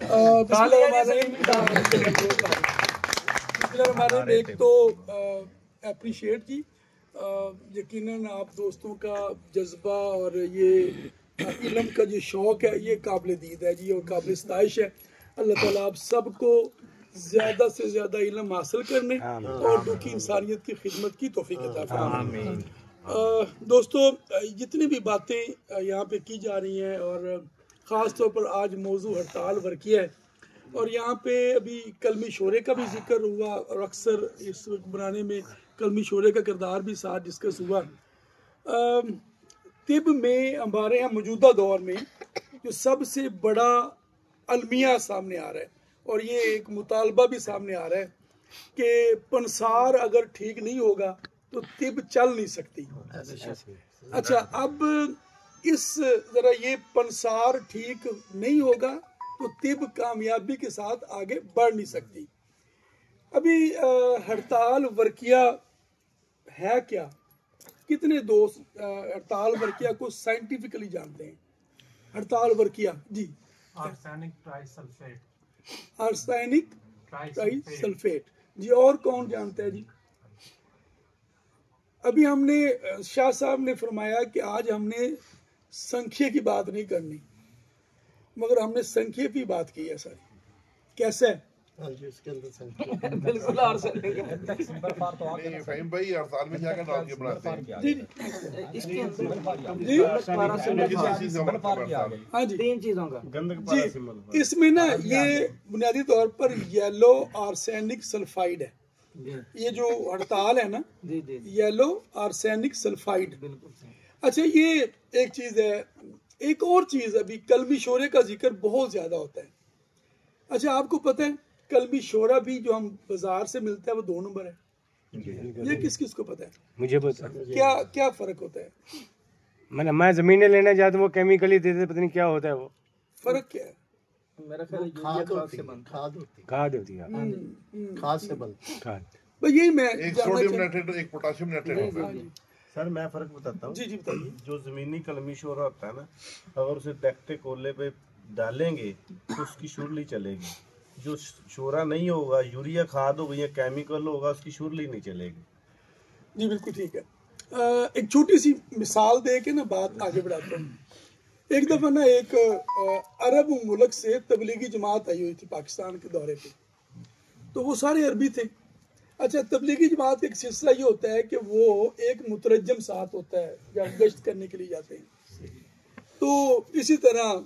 एक तो अप्रिशिएट की यकीनन आप दोस्तों का जज्बा और ये इल्म का जो शौक़ है ये काबिल दीद है जी और काबिल सताइश है। अल्लाह ताला आप सबको ज़्यादा से ज़्यादा इल्म हासिल करने और दुखी इंसानियत की खिदमत की तौफीक अता फरमाए। दोस्तों जितनी भी बातें यहाँ पे की जा रही हैं और ख़ास तौर पर आज मौजू हड़ताल वर्किया है और यहाँ पे अभी कलमी शोरे का भी जिक्र हुआ और अक्सर इस बनाने में कलमी शोरे का किरदार भी साथ डिस्कस हुआ। तिब में हमारे यहाँ मौजूदा दौर में जो सबसे बड़ा अलमिया सामने आ रहा है और ये एक मुतालबा भी सामने आ रहा है कि पंसार अगर ठीक नहीं होगा तो तिब चल नहीं सकती। अच्छा, अब इस ज़रा ये पंसार ठीक नहीं होगा तो तिब कामयाबी के साथ आगे बढ़ नहीं सकती। अभी हड़ताल वर्किया है क्या? कितने दोस्त हड़ताल वर्किया को साइंटिफिकली जानते हैं? हड़ताल वर्किया जी, आर्सेनिक ट्राइसल्फेट, आर्सेनिक ट्राइसल्फेट जी, और कौन जानता है जी? अभी हमने शाह साहब ने फरमाया कि आज हमने संख्या की बात नहीं करनी मगर हमने संख्या की बात की है सारी। कैसे? इसके अंदर बिल्कुल फहीम भाई हड़ताल में क्या डाल के बनाते हैं जी इसके हाँ जी 3 चीजों का जी। इसमें ना ये बुनियादी तौर पर येलो आर्सेनिक सल्फाइड है। ये जो हड़ताल है ना येलो आर्सेनिक सल्फाइड। अच्छा, ये एक चीज है। एक और चीज, अभी कलमी शोरे का जिक्र बहुत ज्यादा होता है। अच्छा, आपको पता है कलमी शोरा भी जो हम बाजार से मिलता है वो 2 नंबर है। ये किस किस को पता है? मुझे पता। क्या क्या फर्क होता है? मैं जमीनें लेने जाता हूँ वो केमिकल ही देते, पता नहीं क्या होता है वो। फर्क क्या है? मेरा ख्याल खाद होती है खाद से बनती खाद। यही मैं एक सोडियम नाइट्रेट एक पोटेशियम नाइट्रेट होता है। सर मैं फर्क बताता हूँ। जी जी बताइए। जो जमीनी कलमी शोरा होता है ना, अगर उसे देखते कोले पे डालेंगे तो उसकी शुरली चलेगी। जो शोरा नहीं होगा, यूरिया खाद होगा या केमिकल होगा, उसकी शुरली नहीं चलेगी। जी बिल्कुल ठीक है। एक छोटी सी मिसाल दे के ना बात आगे बढ़ाते हैं। एक दफा ना एक अरब मुल्क से तबलीगी जमात आई हुई थी पाकिस्तान के दौरे पे, तो वो सारे अरबी थे। अच्छा, तबलीगी जमात एक सिलसिला ये होता है कि वो एक मुतरजम साथ होता है जब गश्त करने के लिए जाते हैं। तो इसी तरह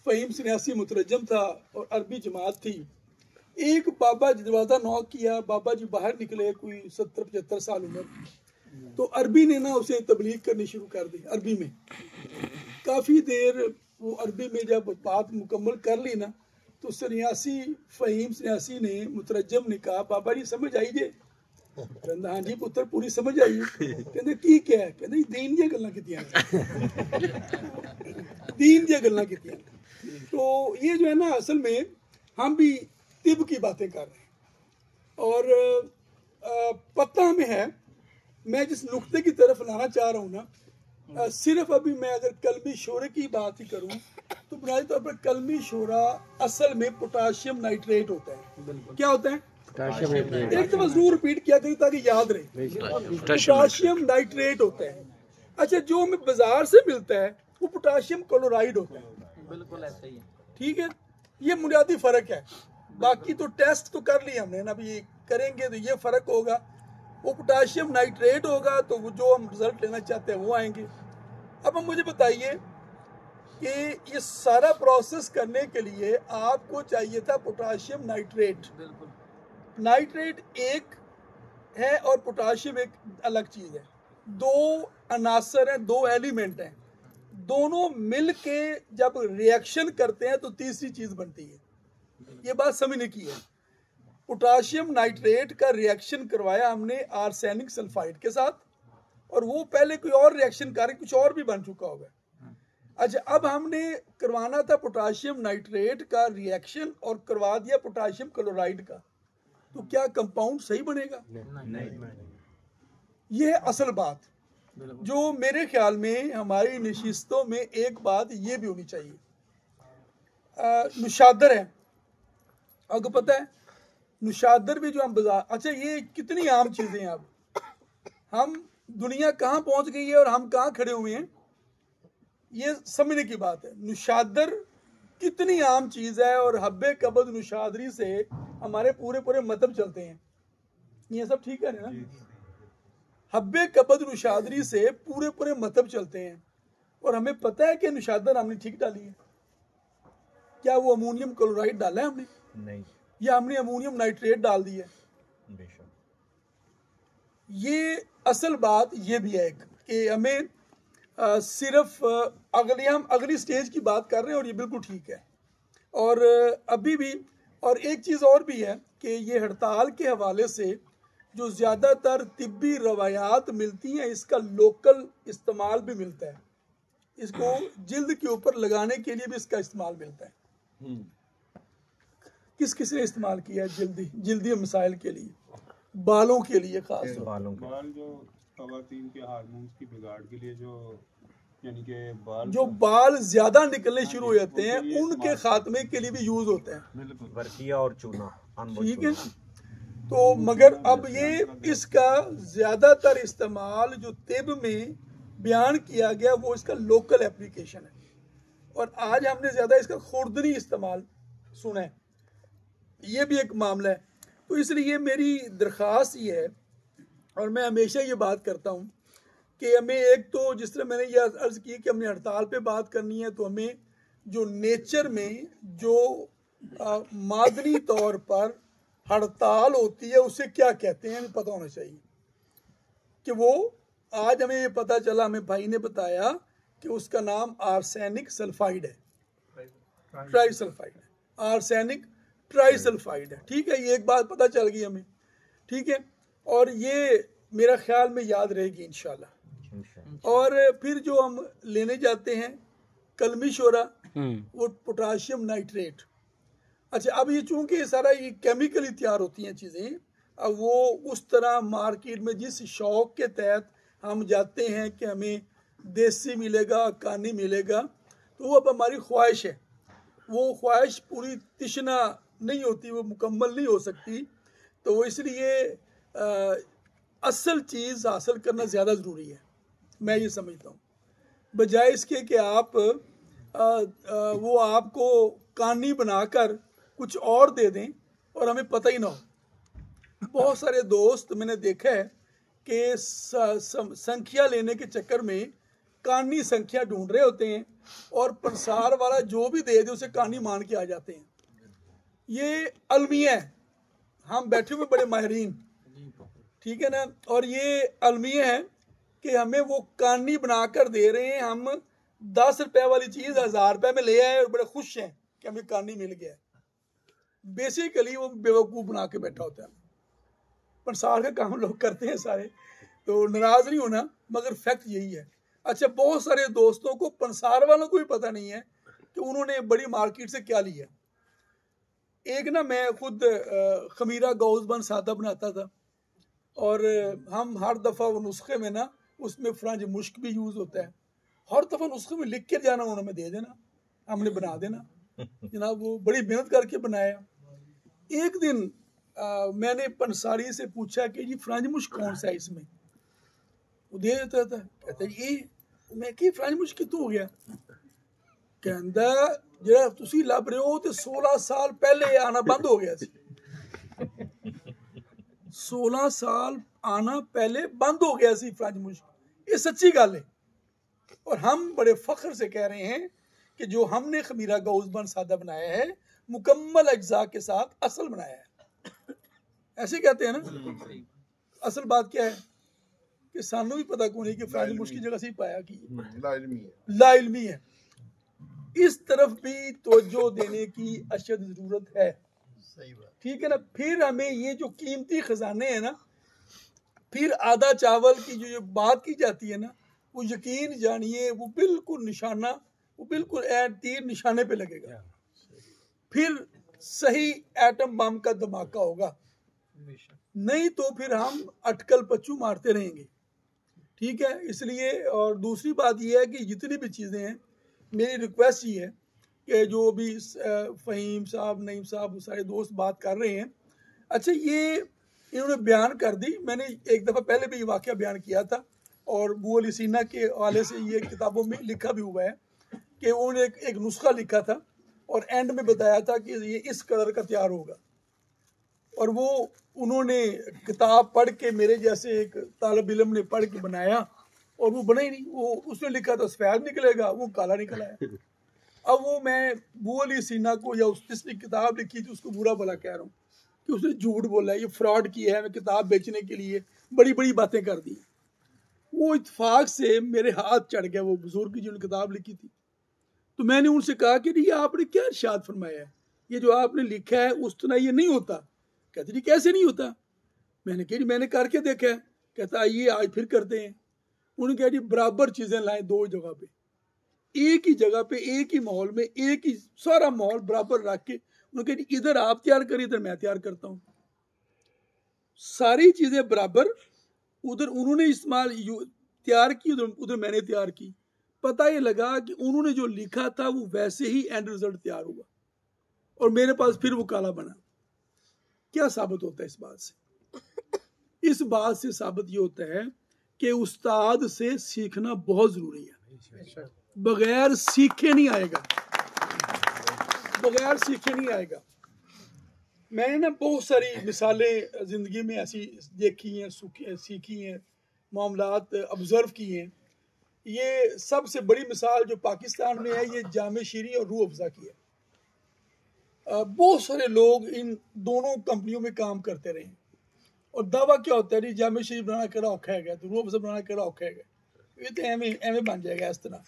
फ़हीम सन्यासी मुतरजम था और अरबी जमात थी। एक बाबा दरवाज़ा नॉक किया, बाबा जी बाहर निकले, कोई 70-75 साल उम्र। तो अरबी ने ना उसे तबलीग करनी शुरू कर दी अरबी में। काफ़ी देर वो अरबी में जब बात मुकम्मल कर ली ना तो सन्यासी फ़हीम सन्यासी ने मुतरजम ने कहा, बाबा जी समझ आइए? कहते हाँ जी पुत्र पूरी समझ आई। कहते की क्या है? कहते दीन दी गल्लां कीतियां दीन दी गल्लां कीतियां। तो ये जो है ना असल में हम भी तिब की बातें कर रहे हैं और पता हमें है। मैं जिस नुक्ते की तरफ लाना चाह रहा हूँ ना, सिर्फ अभी मैं अगर कलमी शोरे की बात ही करूँ तो बुनियादी तौर पर कलमी शोरा असल में पोटाशियम नाइट्रेट होता है। क्या होता है? एक दफा जरूर रिपीट किया करें ताकि याद रहे। पोटाशियम नाइट्रेट होता है। अच्छा, जो हमें बाजार से मिलता है वो पोटाशियम क्लोराइड होता है। बिल्कुल ऐसा ही है। ठीक है, ये बुनियादी फर्क है। बाकी तो टेस्ट तो कर लिया हमने ना, अभी करेंगे तो ये फर्क होगा। वो पोटाशियम नाइट्रेट होगा तो वो जो हम रिजल्ट लेना चाहते हैं वो आएंगे। अब हम मुझे बताइए कि ये सारा प्रोसेस करने के लिए आपको चाहिए था पोटाशियम नाइट्रेट। बिल्कुल। नाइट्रेट एक है और पोटाशियम एक अलग चीज़ है। 2 अनासर हैं, 2 एलिमेंट हैं। दोनों मिल के जब रिएक्शन करते हैं तो तीसरी चीज़ बनती है। ये बात समझने की है। पोटाशियम नाइट्रेट का रिएक्शन करवाया हमने आर्सेनिक सल्फाइड के साथ और वो पहले कोई और रिएक्शन कर कुछ और भी बन चुका होगा। अच्छा, अब हमने करवाना था पोटाशियम नाइट्रेट का रिएक्शन और करवा दिया पोटाशियम क्लोराइड का, तो क्या कंपाउंड सही बनेगा? नहीं। ये है असल बात जो मेरे ख्याल में हमारी नशिस्तों में एक बात ये भी होनी चाहिए। नुशादर है, आपको पता है नुशादर भी जो हम बाजार, अच्छा ये कितनी आम चीज़ें हैं। अब हम दुनिया कहाँ पहुँच गई है और हम कहाँ खड़े हुए हैं, ये समझने की बात है। नुशादर कितनी आम चीज़ है और हब्बे कबद नुशादरी से हमारे पूरे पूरे मतलब चलते हैं। ये सब ठीक है ना? हब्बे कबद नुशादरी से पूरे पूरे मतलब चलते हैं और हमें पता है कि नुशादर हमने ठीक डाली है। क्या वो अमोनियम क्लोराइड डाला है हमने? नहीं, या हमने अमोनियम नाइट्रेट डाल दी है? बेशक। ये असल बात ये भी है कि हमें सिर्फ हम अगली स्टेज की बात कर रहे हैं और ये बिल्कुल ठीक है। और अभी भी और एक चीज़ और भी है कि ये हड़ताल के हवाले से जो ज़्यादातर तिब्बी रवायात मिलती हैं, इसका लोकल इस्तेमाल भी मिलता है। इसको जिल्द के ऊपर लगाने के लिए भी इसका इस्तेमाल मिलता है। किस किस ने इस्तेमाल किया है जिल्दी मसाइल के लिए, बालों के लिए खास तौर बालों के बाल जो खवातीन के हार्मोन्स की बिगाड़ के लिए यानी कि जो बाल ज्यादा निकलने शुरू हो जाते हैं उनके खात्मे के लिए भी यूज होता है। बर्किया और चूना, ठीक है। तो मगर अब ये इसका ज्यादातर इस्तेमाल जो तिब में बयान किया गया वो इसका लोकल एप्लीकेशन है और आज हमने ज्यादा इसका खुर्दनी इस्तेमाल सुना है। ये भी एक मामला है। तो इसलिए मेरी दरख्वास्त ये है और मैं हमेशा ये बात करता हूँ कि हमें एक तो जिस तरह मैंने ये अर्ज़ की कि हमने हड़ताल पे बात करनी है, तो हमें जो नेचर में जो मादनी तौर पर हड़ताल होती है उसे क्या कहते हैं हमें पता होना चाहिए। कि वो आज हमें ये पता चला, हमें भाई ने बताया कि उसका नाम आर्सेनिक सल्फाइड है, ट्राइसल्फाइड है, आर्सेनिक ट्राइसल्फाइड है। ठीक है, ये एक बात पता चल गई हमें। ठीक है, और ये मेरा ख्याल में याद रहेगी इंशाल्लाह। और फिर जो हम लेने जाते हैं कलमी शोरा, वो पोटाशियम नाइट्रेट। अच्छा, अब ये चूंकि सारा ये केमिकली तैयार होती हैं चीज़ें, अब वो उस तरह मार्केट में जिस शौक के तहत हम जाते हैं कि हमें देसी मिलेगा, कानी मिलेगा, तो वो अब हमारी ख्वाहिश है। वो ख्वाहिश पूरी तिश्ना नहीं होती, वो मुकम्मल नहीं हो सकती। तो वो इसलिए असल चीज़ हासिल करना ज़्यादा ज़रूरी है, मैं ये समझता हूँ, बजाय इसके कि आप वो आपको कानी बनाकर कुछ और दे दें और हमें पता ही ना हो। बहुत सारे दोस्त मैंने देखा है कि संख्या लेने के चक्कर में कानी संख्या ढूंढ रहे होते हैं और प्रसार वाला जो भी दे दे उसे कानी मान के आ जाते हैं। ये अलमिया है, हम बैठे हुए बड़े माहिरीन, ठीक है ना, और ये अलमिया है कि हमें वो कानी बनाकर दे रहे हैं। हम 10 रुपए वाली चीज़ 1000 रुपए में ले आए और बड़े खुश हैं कि हमें कानी मिल गया। बेसिकली वो बेवकूफ़ बना के बैठा होता है। प्रसार का काम लोग करते हैं सारे, तो नाराज़ नहीं होना, मगर फैक्ट यही है। अच्छा, बहुत सारे दोस्तों को पंसार वालों को भी पता नहीं है कि उन्होंने बड़ी मार्केट से क्या लिया। एक ना मैं खुद खमीरा गौज़ बन सादा बनाता था और हम हर दफ़ा वो नुस्खे में ना उसमें फ्रंज मुश्क भी यूज़ होता है। हर दफ़ा नुस्खे में लिख के जाना, उन्होंने दे देना, हमने बना देना। जनाब वो बड़ी मेहनत करके बनाया। एक दिन मैंने पंसारी से पूछा कि जी फ्रंज मुश्क कौन सा है इसमें, वो दे देता था। कहता ये मैं कि फ्रंज मुश्क कितों हो गया? कहता जरा तुसी लब रहे हो तो 16 साल पहले आना बंद हो गया सी। 16 साल आना पहले बंद हो गया सी फ्रंज मुश्क। ये सच्ची गल है और हम बड़े फख्र से कह रहे हैं कि जो हमने खमीरा गौज़ बन सादा बनाया है मुकम्मल अज्जा के साथ असल बनाया है। ऐसे कहते हैं ना। असल बात क्या है कि सानू भी पता कौन है कि फ्रंज मुश्क की जगह से ही पाया कि ला इल्मी है। इस तरफ भी तवज्जो देने की अशद ज़रूरत है। सही बात, ठीक है ना। फिर हमें ये जो कीमती खजाने हैं ना, फिर आधा चावल की जो बात की जाती है ना, वो यकीन जानिए वो बिल्कुल निशाना, वो बिल्कुल तीर निशाने पे लगेगा। फिर सही एटम बम का धमाका होगा, नहीं तो फिर हम अटकल पच्चू मारते रहेंगे। ठीक है, इसलिए और दूसरी बात यह है कि जितनी भी चीज़ें हैं, मेरी रिक्वेस्ट ये है कि जो भी फ़हीम साहब, नईम साहब, वो सारे दोस्त बात कर रहे हैं, अच्छा ये इन्होंने बयान कर दी। मैंने एक दफ़ा पहले भी ये वाक़या बयान किया था और बू अली सीना के हवाले से ये किताबों में लिखा भी हुआ है कि उन्होंने एक नुस्खा लिखा था और एंड में बताया था कि ये इस कलर का तैयार होगा, और वो उन्होंने किताब पढ़ के, मेरे जैसे एक तालिब इल्म ने पढ़ के बनाया और वो बना ही नहीं। वो उसने लिखा था सफ़ेद निकलेगा, वो काला निकला है। अब वो मैं बू अली सीना को या उस जिसने किताब लिखी थी उसको बुरा भला कह रहा हूँ कि उसने झूठ बोला है, ये फ्रॉड किया है, मैं किताब बेचने के लिए बड़ी बड़ी बातें कर दी। वो इत्तेफाक से मेरे हाथ चढ़ गया वो बुजुर्ग की जिन्होंने किताब लिखी थी। तो मैंने उनसे कहा कि ये आपने क्या इरशाद फरमाया है, ये जो आपने लिखा है उस तरह ये नहीं होता। कहते जी कैसे नहीं होता? मैंने कहा जी मैंने करके देखा है। कहता आइए आज फिर करते हैं। उन्होंने कहा जी बराबर चीज़ें लाएं, दो जगह पे, एक ही जगह पे, एक ही माहौल में, एक ही सारा माहौल बराबर रख के, उन्होंने कहा इधर आप तैयार करिए, इधर मैं तैयार करता हूँ, सारी चीज़ें बराबर। उधर उन्होंने इस्तेमाल तैयार की, उधर मैंने तैयार की। पता ये लगा कि उन्होंने जो लिखा था वो वैसे ही एंड रिजल्ट तैयार हुआ और मेरे पास फिर वो काला बना। क्या साबित होता है इस बात से? इस बात से साबित ये होता है कि उस्ताद से सीखना बहुत जरूरी है। बगैर सीखे नहीं आएगा, बगैर सीखे नहीं आएगा। मैंने ना बहुत सारी मिसालें ज़िंदगी में ऐसी देखी हैं, सीखी हैं, मामलात ऑब्ज़र्व किए हैं। ये सबसे बड़ी मिसाल जो पाकिस्तान में है ये जामे शीरी और रूह अफ़ज़ा की है। बहुत सारे लोग इन दोनों कंपनियों में काम करते रहे और दावा क्या होता है, जामे शीरी बनाना केड़ा औखा है, तो रूह अफ़ज़ा बनाना केड़ा औखा है, ये तो एवं बन जाएगा। इस तरह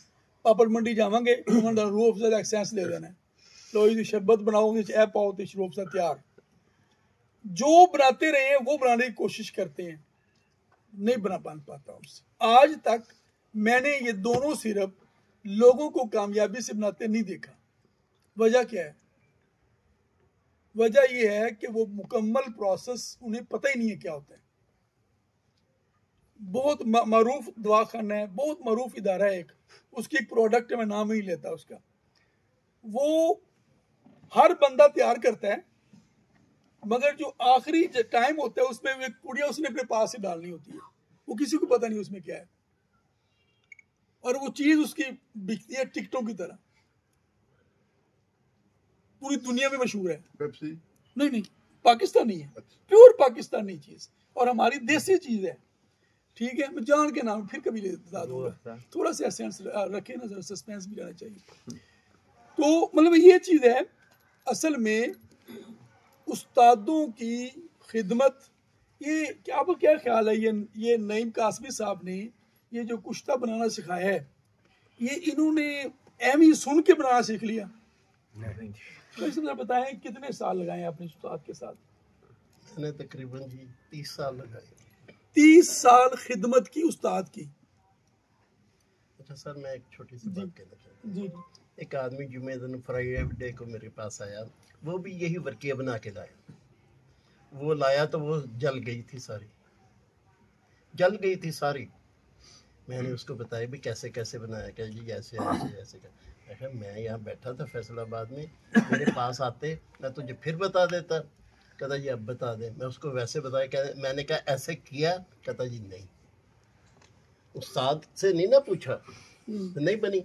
पापड़ मंडी जावांगे, उन्होंने रूह अफ़ज़ा का एक्सेंस दे देना है, लो जी शरबत बनाओगे, ए पाओ तो रूह अफ़ज़ा तैयार। जो बनाते रहे हैं वो बनाने की कोशिश करते हैं, नहीं बना पाता उनसे। आज तक मैंने ये दोनों सिरप लोगों को कामयाबी से बनाते नहीं देखा। वजह क्या है? वजह यह है कि वो मुकम्मल प्रोसेस उन्हें पता ही नहीं है क्या होता है। बहुत मरूफ दवाखाना है, बहुत मरूफ इदारा है एक, उसकी एक प्रोडक्ट मैं नाम ही लेता उसका, वो हर बंदा तैयार करता है, मगर जो आखिरी टाइम होता है उसमें एक पुड़िया उसने अपने पास से डालनी होती है, वो किसी को पता नहीं उसमें क्या है, और वो चीज उसकी बिकती है टिकटों की तरह, पूरी दुनिया में मशहूर है। पेप्सी नहीं, पाकिस्तानी है, प्योर पाकिस्तानी चीज और हमारी देसी चीज है। ठीक है, मैं जान के नाम फिर कभी बता दूंगा, थोड़ा सा एसेंस रखे ना, जरा सस्पेंस भी रहना चाहिए। तो मतलब ये चीज है असल में उस्तादों की खिदमत। ये क्या, आपको क्या ख्याल है, ये नईम कासमी साहब ने ये जो कुश्ता बनाना सिखाया है, ये इन्होंने एम ही सुन के बनाना सीख लिया? तो इसमें बताएं कितने साल लगाए अपने उस्ताद के साथ? मैंने तकरीबन जी 30 साल लगाए। 30 साल खिदमत की उस्ताद की। अच्छा सर, मैं एक छोटी सी बात कहना चाहता हूँ। जी, एक आदमी जुमे दिन फ्राइडे को मेरे पास आया, वो भी यही वर्किया बना के लाया। वो लाया तो वो जल गई थी सारी। मैंने उसको बताया भी कैसे कैसे बनाया, क्या जी ऐसे ऐसे मैं यहाँ बैठा था फैसलाबाद में, मेरे पास आते मैं तुझे फिर बता देता। कहता जी अब बता दे। मैं उसको वैसे बताया, मैंने कहा ऐसे किया? कहता जी नहीं, उस्ताद से नहीं ना पूछा तो नहीं बनी,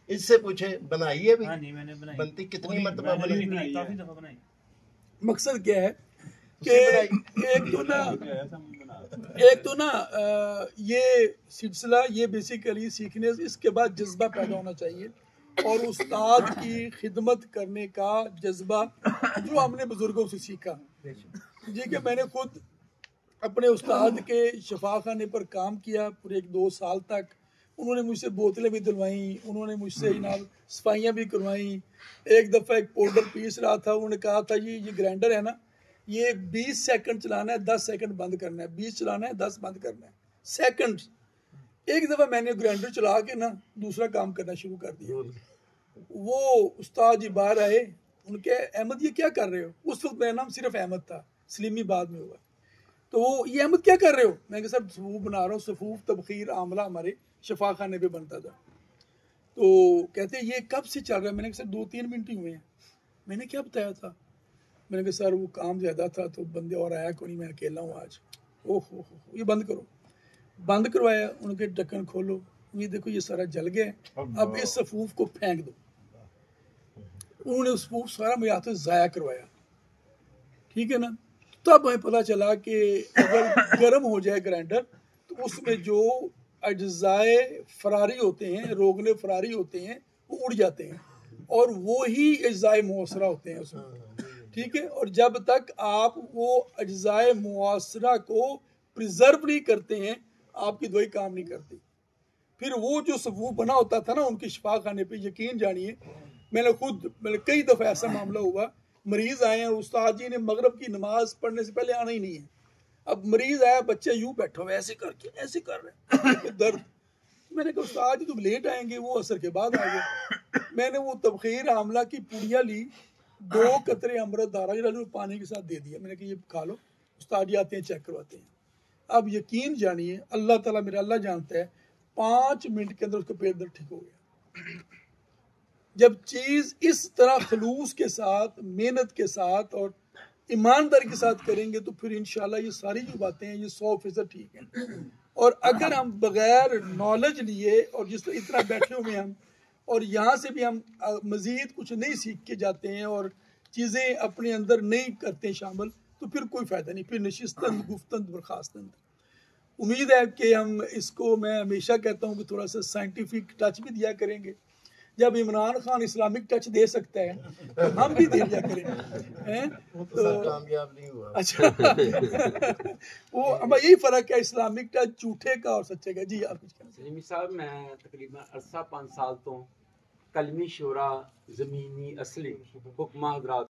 इससे पूछे बनाई है भी। हाँ जी, मैंने बनाई। बनती कितनी मरतबा बनाई? काफी दफा बनाई। मकसद क्या है कि एक तो ना ये सिलसिला, ये बेसिकली सीखने, इसके बाद जज्बा पैदा होना चाहिए और उस्ताद की खिदमत करने का जज्बा जो हमने बुजुर्गों से सीखा। जी कि मैंने खुद अपने उस्ताद के शफा खाने पर काम किया पूरे 2 साल तक। उन्होंने मुझसे बोतलें भी दिलवाई, उन्होंने मुझसे जनाब सफाइयाँ भी करवाई। एक दफ़ा एक पाउडर पीस रहा था, उन्होंने कहा था ये ग्राइंडर है ना, ये 20 सेकंड चलाना है, 10 सेकंड बंद करना है, 20 चलाना है, 10 बंद करना है, सेकंड। एक दफ़ा मैंने ग्राइंडर चला के ना दूसरा काम करना शुरू कर दिया। वो उस्ताद जी बाहर आए, उनके अहमद ये क्या कर रहे हो? उस वक्त मेरा नाम सिर्फ अहमद था, सलीमी बाद में हुआ। तो वो ये अहमद क्या कर रहे हो? मैं कहा सर सफूफ बना रहा हूँ, सफूफ तबखीर आमला हमारे शफा खाने पे बनता था। तो कहते ये कब से चल रहा है? मैंने कहा सर 2-3 मिनट ही हुए हैं। मैंने क्या बताया था? मैंने कहा सर वो काम ज़्यादा था तो बंदे और आया को नहीं, मैं अकेला हूँ आज। ओह हो, ये बंद करो। बंद करवाया, उनके ढक्कन खोलो, ये देखो ये सारा जल गया, अब इस सफूफ को फेंक दो। उन्होंने उस सफूफ सारा मेरे हाथों से ज़ाया करवाया, ठीक है ना। तब हमें पता चला कि अगर गर्म हो जाए ग्राइंडर तो उसमें जो अज्जाए फरारी होते हैं, रोगने फरारी होते हैं, वो उड़ जाते हैं और वो ही अज्जाए मुआसरा होते हैं उसमें, ठीक है। और जब तक आप वो अज्जाए मुआसरा को प्रिजर्व नहीं करते हैं, आपकी दवाई काम नहीं करती। फिर वो जो सबूत बना होता था ना उनके शिफा खाने पे, यकीन जानिए मैंने कई दफ़ा ऐसा मामला हुआ, मरीज आए हैं, उस्ताद जी ने मगरब की नमाज पढ़ने से पहले आना ही नहीं है। अब मरीज आया, बच्चा यूं बैठा हुआ ऐसे करके ऐसे कर रहे हैं, दर्द। मैंने कहा उस्ताद जी तुम लेट आएंगे, वो असर के बाद आ गए। मैंने वो तबखीर आमला की पुड़िया ली, 2 कतरे अमृत दारा पानी के साथ दे दिया। मैंने कहा ये खा लो, उस्ताद जी आते हैं चेक करवाते हैं। अब यकीन जानिए, अल्लाह ताला मेरा अल्लाह जानता है, 5 मिनट के अंदर उसका पेट दर्द ठीक हो गया। जब चीज़ इस तरह खलूस के साथ, मेहनत के साथ और ईमानदारी के साथ करेंगे तो फिर इंशाल्लाह ये सारी जो बातें हैं ये 100% ठीक हैं। और अगर हम बगैर नॉलेज लिए और जिस तरह इतना बैठे हुए हम और यहाँ से भी हम मज़ीद कुछ नहीं सीख के जाते हैं और चीज़ें अपने अंदर नहीं करते शामिल, तो फिर कोई फ़ायदा नहीं, फिर नशिस्तंद गुफ्तंद बर्खास्तंद। उम्मीद है कि हम इसको, मैं हमेशा कहता हूँ कि थोड़ा सा साइंटिफिक टच भी दिया करेंगे। जब इमरान खान इस्लामिक टच दे सकता है तो हम भी दे दिया करेंगे, तो कामयाब नहीं हुआ। अच्छा वो अब यही फ़र्क है इस्लामिक टच झूठे का और सच्चे का। जी आप कुछ कहना सलीमी साहब, मैं तकरीबन अरसा 5 साल तो कलमी शोरा ज़मीनी असली हुक्मा हजरात